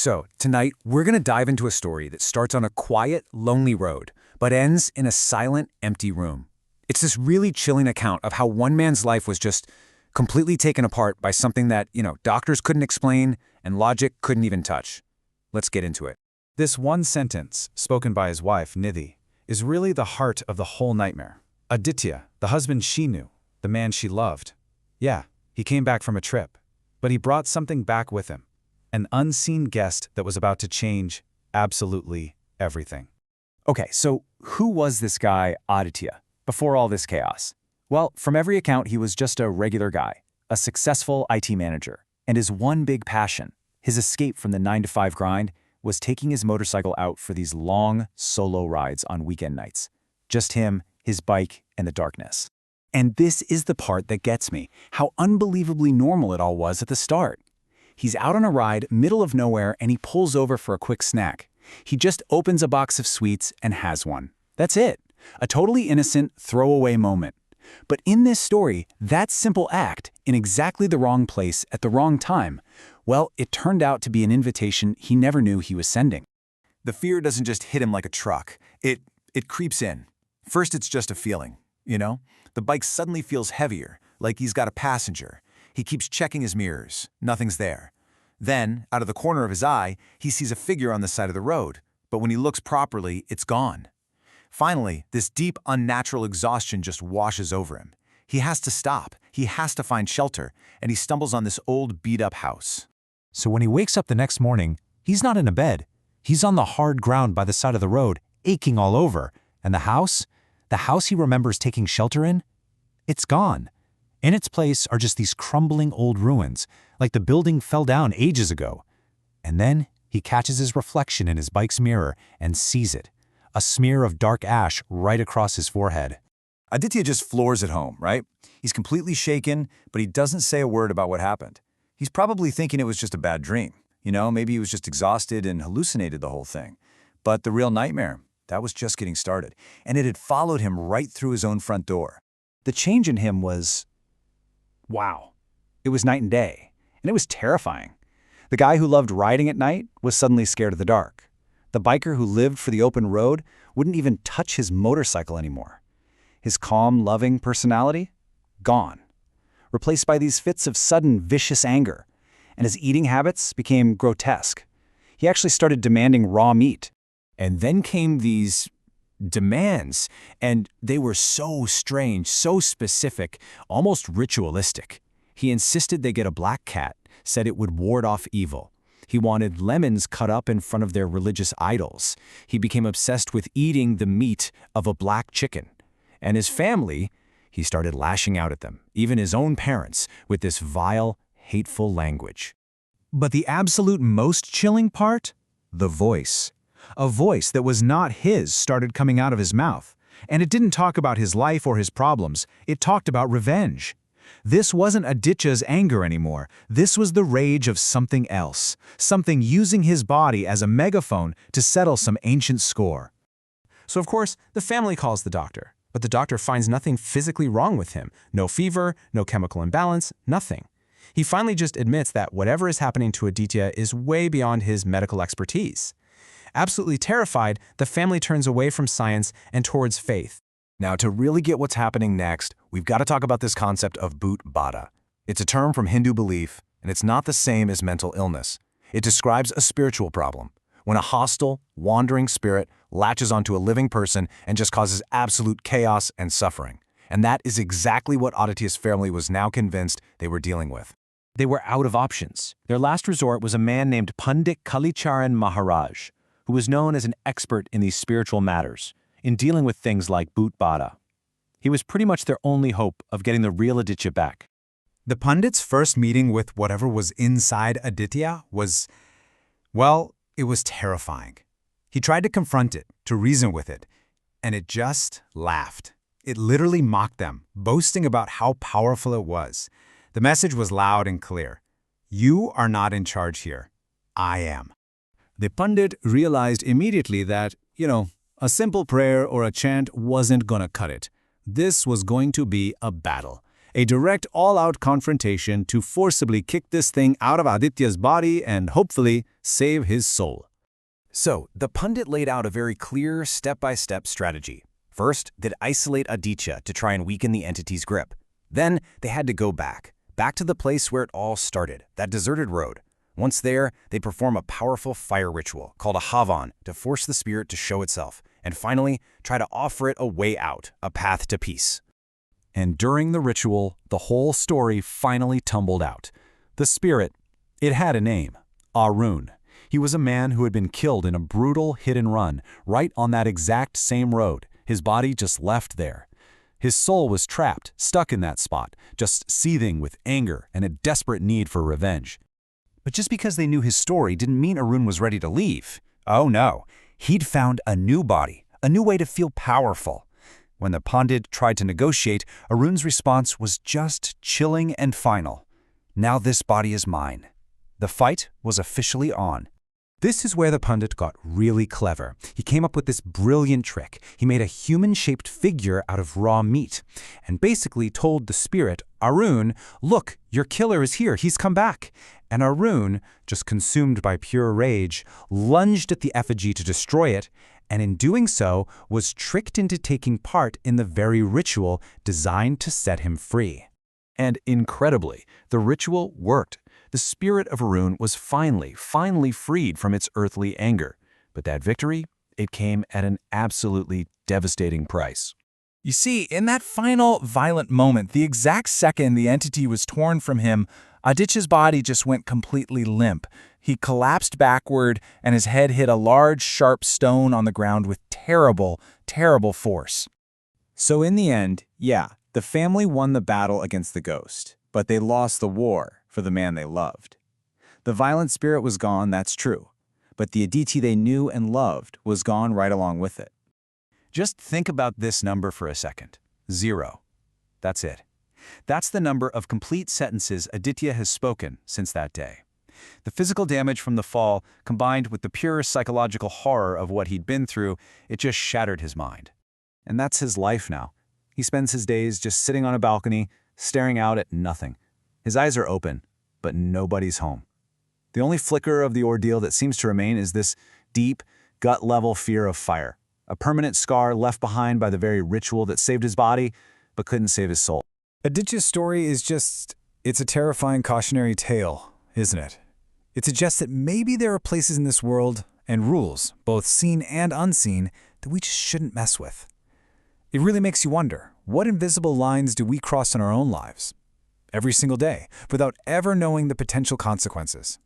So, tonight, we're going to dive into a story that starts on a quiet, lonely road, but ends in a silent, empty room. It's this really chilling account of how one man's life was just completely taken apart by something that, doctors couldn't explain and logic couldn't even touch. Let's get into it. This one sentence, spoken by his wife, Nidhi, is really the heart of the whole nightmare. Aditya, the husband she knew, the man she loved. Yeah, he came back from a trip, but he brought something back with him. An unseen guest that was about to change absolutely everything. Okay, so who was this guy, Aditya, before all this chaos? Well, from every account, he was just a regular guy, a successful IT manager. And his one big passion, his escape from the 9-to-5 grind, was taking his motorcycle out for these long, solo rides on weekend nights. Just him, his bike, and the darkness. And this is the part that gets me, how unbelievably normal it all was at the start. He's out on a ride, middle of nowhere, and he pulls over for a quick snack. He just opens a box of sweets and has one. That's it. A totally innocent, throwaway moment. But in this story, that simple act, in exactly the wrong place at the wrong time, well, it turned out to be an invitation he never knew he was sending. The fear doesn't just hit him like a truck. It creeps in. First, it's just a feeling, The bike suddenly feels heavier, like he's got a passenger. He keeps checking his mirrors. Nothing's there. Then, out of the corner of his eye, he sees a figure on the side of the road. But when he looks properly, it's gone. Finally, this deep, unnatural exhaustion just washes over him. He has to stop. He has to find shelter. And he stumbles on this old, beat-up house. So when he wakes up the next morning, he's not in a bed. He's on the hard ground by the side of the road, aching all over. And the house he remembers taking shelter in, it's gone. In its place are just these crumbling old ruins, like the building fell down ages ago. And then he catches his reflection in his bike's mirror and sees it, a smear of dark ash right across his forehead. Aditya just floors at home, right? He's completely shaken, but he doesn't say a word about what happened. He's probably thinking it was just a bad dream. Maybe he was just exhausted and hallucinated the whole thing. But the real nightmare, that was just getting started. And it had followed him right through his own front door. The change in him was, wow. It was night and day, and it was terrifying. The guy who loved riding at night was suddenly scared of the dark. The biker who lived for the open road wouldn't even touch his motorcycle anymore. His calm, loving personality? Gone. Replaced by these fits of sudden, vicious anger. And his eating habits became grotesque. He actually started demanding raw meat. And then came these demands, and they were so strange, so specific, almost ritualistic. He insisted they get a black cat, said it would ward off evil. He wanted lemons cut up in front of their religious idols. He became obsessed with eating the meat of a black chicken. And his family, he started lashing out at them, even his own parents, with this vile, hateful language. But the absolute most chilling part? The voice. A voice that was not his started coming out of his mouth. And it didn't talk about his life or his problems. It talked about revenge. This wasn't Aditya's anger anymore. This was the rage of something else. Something using his body as a megaphone to settle some ancient score. So of course, the family calls the doctor. But the doctor finds nothing physically wrong with him. No fever, no chemical imbalance, nothing. He finally just admits that whatever is happening to Aditya is way beyond his medical expertise. Absolutely terrified, the family turns away from science and towards faith. Now, to really get what's happening next, we've got to talk about this concept of Bhut Bada. It's a term from Hindu belief, and it's not the same as mental illness. It describes a spiritual problem, when a hostile, wandering spirit latches onto a living person and just causes absolute chaos and suffering. And that is exactly what Aditya's family was now convinced they were dealing with. They were out of options. Their last resort was a man named Pandit Kalicharan Maharaj, who was known as an expert in these spiritual matters, in dealing with things like Bhut Bada. He was pretty much their only hope of getting the real Aditya back. The Pandit's first meeting with whatever was inside Aditya was, well, it was terrifying. He tried to confront it, to reason with it, and it just laughed. It literally mocked them, boasting about how powerful it was. The message was loud and clear. You are not in charge here. I am. The Pandit realized immediately that, a simple prayer or a chant wasn't gonna cut it. This was going to be a battle. A direct all-out confrontation to forcibly kick this thing out of Aditya's body and hopefully save his soul. So, the pundit laid out a very clear step-by-step strategy. First, they'd isolate Aditya to try and weaken the entity's grip. Then, they had to go back to the place where it all started, that deserted road. Once there, they'd perform a powerful fire ritual called a Havan to force the spirit to show itself, and finally, try to offer it a way out, a path to peace. And during the ritual, the whole story finally tumbled out. The spirit, it had a name, Arun. He was a man who had been killed in a brutal hit-and-run, right on that exact same road, his body just left there. His soul was trapped, stuck in that spot, just seething with anger and a desperate need for revenge. But just because they knew his story didn't mean Arun was ready to leave. Oh no, he'd found a new body, a new way to feel powerful. When the Pandit tried to negotiate, Arun's response was just chilling and final. Now this body is mine. The fight was officially on. This is where the Pandit got really clever. He came up with this brilliant trick. He made a human-shaped figure out of raw meat and basically told the spirit, Arun, look, your killer is here, he's come back. And Arun, just consumed by pure rage, lunged at the effigy to destroy it, and in doing so was tricked into taking part in the very ritual designed to set him free. And incredibly, the ritual worked. The spirit of Arun was finally freed from its earthly anger. But that victory, it came at an absolutely devastating price. You see, in that final violent moment, the exact second the entity was torn from him, Aditya's body just went completely limp. He collapsed backward, and his head hit a large, sharp stone on the ground with terrible, terrible force. So in the end, yeah, the family won the battle against the ghost, but they lost the war for the man they loved. The violent spirit was gone, that's true, but the Aditi they knew and loved was gone right along with it. Just think about this number for a second. 0. That's it. That's the number of complete sentences Aditya has spoken since that day. The physical damage from the fall, combined with the pure psychological horror of what he'd been through, it just shattered his mind. And that's his life now. He spends his days just sitting on a balcony, staring out at nothing. His eyes are open, but nobody's home. The only flicker of the ordeal that seems to remain is this deep, gut-level fear of fire, a permanent scar left behind by the very ritual that saved his body, but couldn't save his soul. Aditya's story is it's a terrifying cautionary tale, isn't it? It suggests that maybe there are places in this world and rules, both seen and unseen, that we just shouldn't mess with. It really makes you wonder, what invisible lines do we cross in our own lives? Every single day, without ever knowing the potential consequences.